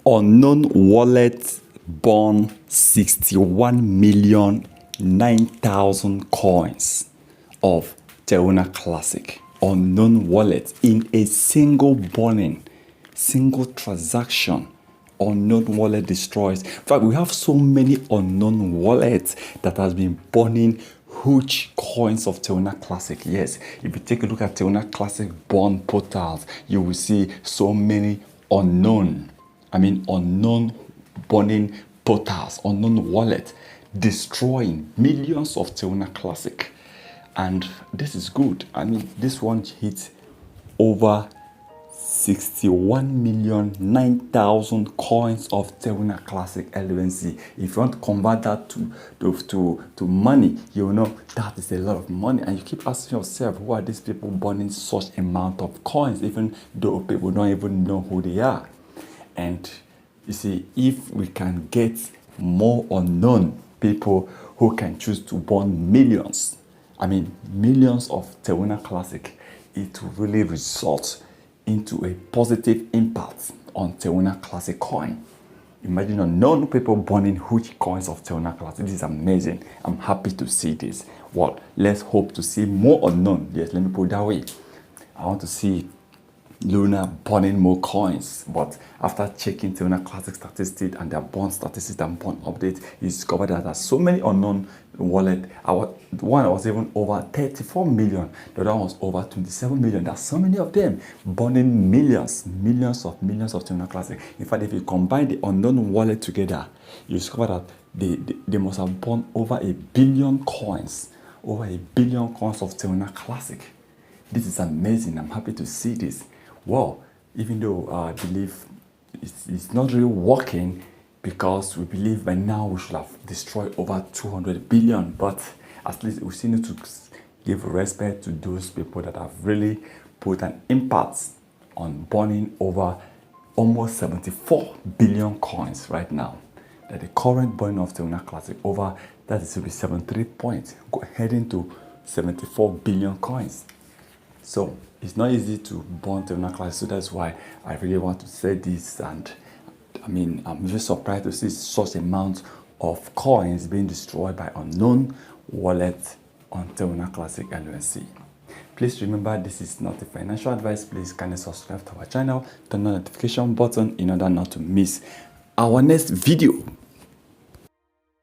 Unknown wallet burn 61,009,000 coins of Terra Classic. Unknown wallet in a single burning, single transaction. Unknown wallet destroys. In fact, we have so many unknown wallets that has been burning huge coins of Terra Classic. Yes, if you take a look at Terra Classic burn portals, you will see so many unknown burning portals, unknown wallet, destroying millions of Terra Classic. And this is good. This one hit over 61,009,000 coins of Terra Classic LUNC. If you want to convert that to money, you know that is a lot of money. And you keep asking yourself, who are these people burning such amount of coins, even though people don't even know who they are? And you see, if we can get more unknown people who can choose to burn millions of Terra Classic, it will really result into a positive impact on Terra Classic coin. Imagine unknown people burning huge coins of Terra Classic. This is amazing. I'm happy to see this. Well, let's hope to see more unknown. Yes, let me put it that way. I want to see Luna burning more coins, but after checking Terra Classic statistics and their burn statistics and burn updates, you discovered that there's so many unknown wallet. One was even over 34 million, the other one was over 27 million. There's so many of them burning millions of Terra Classic. In fact, if you combine the unknown wallet together, you discover that they must have burned over 1 billion coins, over 1 billion coins of Terra Classic. This is amazing. I'm happy to see this. Well, even though I believe it's not really working, because we believe by now we should have destroyed over 200 billion, but at least we still need to give respect to those people that have really put an impact on burning over almost 74 billion coins right now. That the current burning of Terra Classic over, that is to be 73 points, heading to 74 billion coins. So it's not easy to burn Terra Classic, so that's why I really want to say this. And I'm very surprised to see such amount of coins being destroyed by unknown wallet on Terra Classic LUNC. Please remember, this is not a financial advice. Please kindly subscribe to our channel, turn on the notification button in order not to miss our next video.